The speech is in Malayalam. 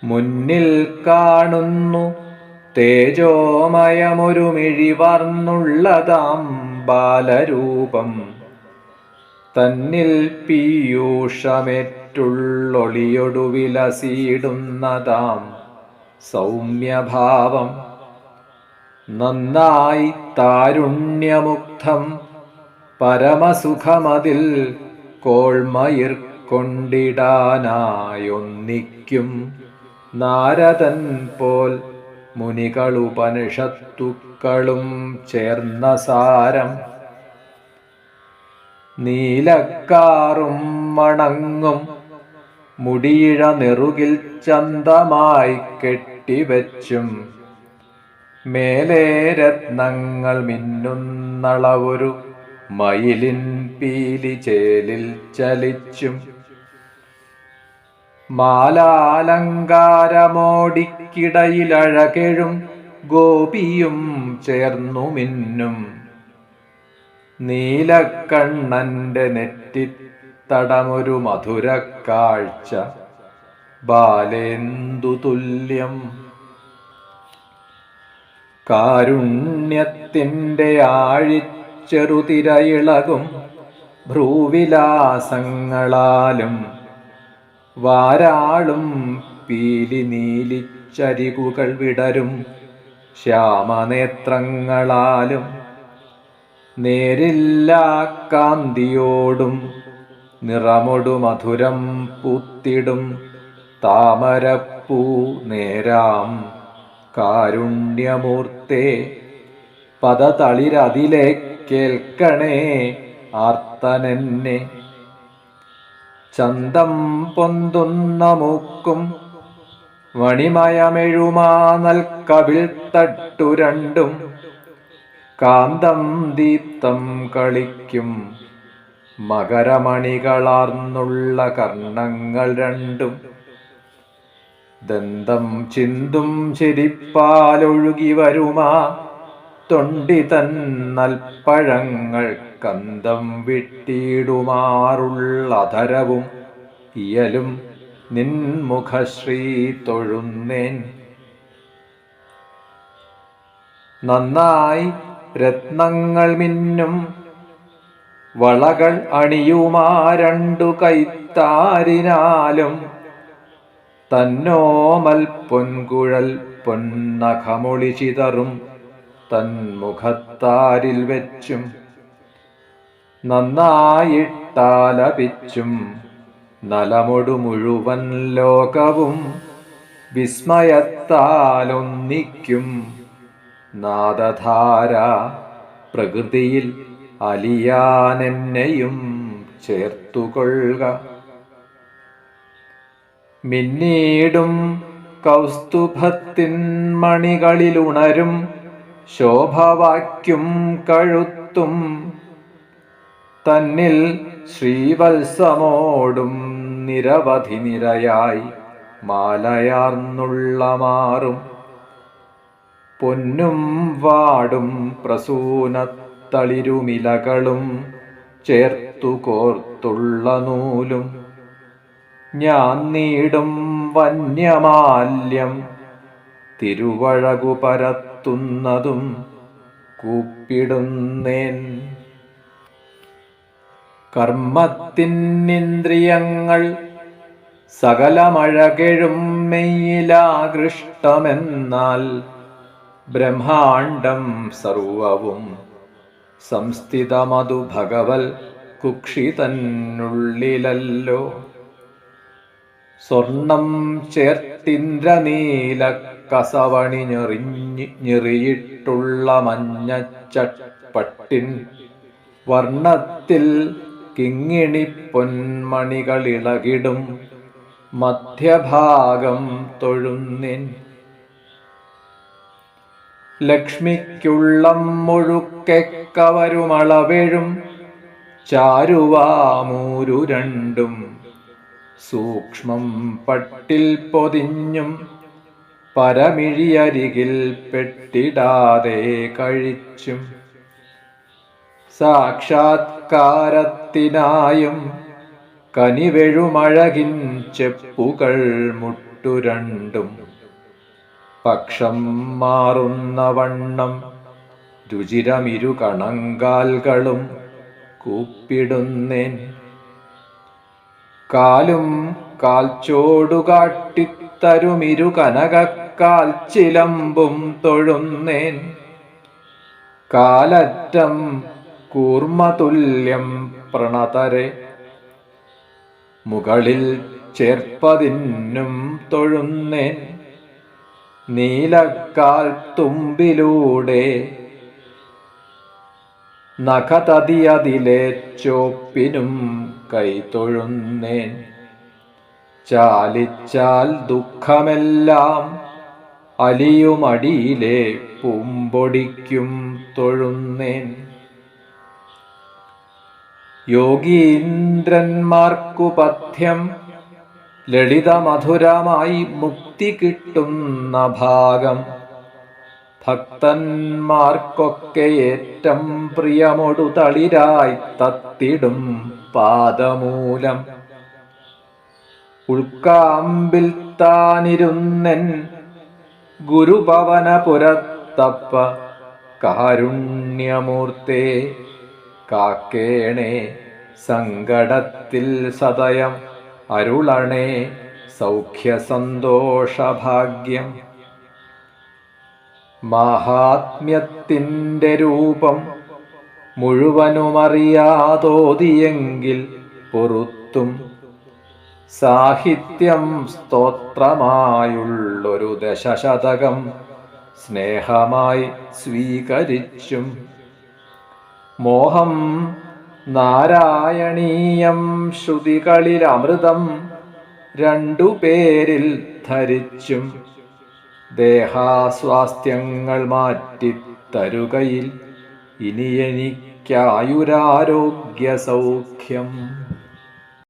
മുന്നിൽ കാണുന്നു തേജോമയമൊരു മിഴിവർന്നുള്ളതാം ബാലരൂപം. തന്നിൽ പീയൂഷമേറ്റുള്ളൊളിയൊടു വിലസിടുന്നതാം സൗമ്യഭാവം. നന്നായി താരുണ്യമുക്തം പരമസുഖമതിൽ കോൾമയിർക്കൊണ്ടിടാനായൊന്നിക്കും നാരദൻ പോൽ മുനികളുപനിഷത്തുക്കളും ചേർന്ന സാരം. നീലക്കാറും മണങ്ങും മുടിയിഴ നെറുകിൽ ചന്തമായി കെട്ടിവെച്ചും മേലേ രത്നങ്ങൾ മിന്നുന്നളവൊരു മയിലിൻ പീലി ചേലിൽ ചലിച്ചും മാലാലങ്കാരമോടിക്കിടയിലഴകെഴും ഗോപിയും ചേർന്നു മിന്നും. നീലക്കണ്ണന്റെ നെറ്റിത്തടമൊരു മധുരക്കാഴ്ച ബാലേന്ദു തുല്യം. കാരുണ്യത്തിൻ്റെ ആഴിച്ചെറുതിരയിളകും ഭ്രൂവിലാസങ്ങളാലും വാരാളും പീലി നീലിച്ചരികുകൾ വിടരും ശ്യാമനേത്രങ്ങളാലും നേരില്ലാ കാന്തിയോടും നിറമൊടു മധുരം പൂത്തിടും താമരപ്പൂ നേരാം കാരുണ്യമൂർത്തേ. പദതളിരതിലെ കേൾക്കണേ ആർത്തനെന്നെ. ചന്തം പൊന്തുന്ന മൂക്കും മണിമയമെഴുമാ നൽകവിൾ തട്ടു രണ്ടും കാന്തം ദീപ്തം കളിക്കും മകരമണികളാർന്നുള്ള കർണങ്ങൾ രണ്ടും. ദന്തം ചിന്തും ചിരിപ്പാലൊഴുകി വരുമാ തൊണ്ടിതൻ നൽപ്പഴങ്ങൾ കന്തം വിട്ടിടുമാറുള്ളധരവും ഇയലും നിൻമുഖശ്രീ തൊഴുന്നേൻ. നന്നായി രത്നങ്ങൾ മിന്നും വളകൾ അണിയുമാ രണ്ടു കൈത്താരിനാലും തന്നോമൽ പൊൻകുഴൽ പൊന്നഖമൊളി ചിതറും തന്മുഖത്താരിൽ വെച്ചും നന്നായിട്ടാലപിച്ചും നലമൊടു മുഴുവൻ ലോകവും വിസ്മയത്താലൊന്നിക്കും നാദധാര പ്രകൃതിയിൽ അലിയാനെന്നെയും ചേർത്തുകൊള്ളുക. മിന്നീടും കൗസ്തുഭത്തിൻ മണികളിലുണരും ശോഭവാക്യും കഴുത്തും തന്നിൽ ശ്രീവത്സമോടും നിരവധി നിരയായി മാലയാർന്നുള്ള മാറും പൊന്നും വാടും പ്രസൂനത്തളിരുമിലകളും ചേർത്തു കോർത്തുള്ള നൂലും ഞാൻ നീടും വന്യമാല്യം തിരുവഴകു പരത്തുന്നതും കൂപ്പിടുന്നേൻ. കർമ്മത്തിനിന്ദ്രിയങ്ങൾ സകലമഴകെഴും മെയ്യിലാകൃഷ്ടമെന്നാൽ ബ്രഹ്മാണ്ഡം സർവവും സംസ്ഥിതമതു ഭഗവൽ കുക്ഷിതന്നുള്ളിലല്ലോ. സ്വർണം ചേർത്തിന്ദ്രനീല കസവണി ഞെറിയിട്ടുള്ള മഞ്ഞച്ചപ്പട്ടിൻ വർണ്ണത്തിൽ കിങ്ങിണി പൊന്മണികളിളകിടും മധ്യഭാഗം തൊഴുന്നിൻ. ലക്ഷ്മിക്കുള്ളം മുഴുക്കെ കവരുമളവെഴും ചാരുവാമൂരു രണ്ടും സൂക്ഷ്മം പട്ടിൽ പൊതിഞ്ഞും പരമിഴിയരികിൽ പെട്ടിടാതെ കഴിച്ചും സാക്ഷാത്കാരത്തിനായും കനിവെഴുമഴകിൻ ചെപ്പുകൾ മുട്ടുകുത്തുന്നതും പെട്ടു രണ്ടും പക്ഷം മാറുന്ന വണ്ണം രുചിരമിരു കണങ്കാൽകളും കൂപ്പിടുന്നേൻ. കാലും കാൽച്ചോടു കാട്ടിത്തരുമിരു കനകക്കാൽ ചിലമ്പും തൊഴുന്നേൻ. കാലറ്റം കൂർമ്മതുല്യം പ്രണതരെ മുകളിൽ ചേർപ്പതിന്നും തൊഴുന്നേൻ. നീലക്കാൽ തുമ്പിലൂടെ നഖതതിയതിലെ ചോപ്പിനും കൈതൊഴുന്നേൻ. ചാലിച്ചാൽ ദുഃഖമെല്ലാം അലിയുമടിയിലെ പൂമ്പൊടിക്കും തൊഴുന്നേൻ. യോഗീന്ദ്രന്മാർക്കു പഥ്യം ലളിതമധുരമായി മുക്തി കിട്ടുന്ന ഭാഗം ഭക്തന്മാർക്കൊക്കെ ഏറ്റം പ്രിയമൊടു തളിരായി തത്തിടും പാദമൂലം. ഉൾക്കാമ്പിൽ താനിരുന്നെൻ ഗുരുഭവനപുരത്തപ്പ കാരുണ്യമൂർത്തേ കാക്കേണേ സങ്കടത്തിൽ സദയം അരുളണേ സൗഖ്യസന്തോഷഭാഗ്യം. മാഹാത്മ്യത്തിൻ്റെ രൂപം മുഴുവനുമറിയാതോതിയെങ്കിൽ പൊറുത്തും സാഹിത്യം സ്തോത്രമായുള്ളൊരു ദശശതകം സ്നേഹമായി സ്വീകരിച്ചും മോഹം നാരായണീയം ശ്രുതികളിൽ അമൃതം രണ്ടുപേരിൽ ധരിച്ചും ദേഹാസ്വാസ്ഥ്യങ്ങൾ മാറ്റിത്തരുകയിൽ ഇനി എനിക്കായുരാരോഗ്യ സൗഖ്യം.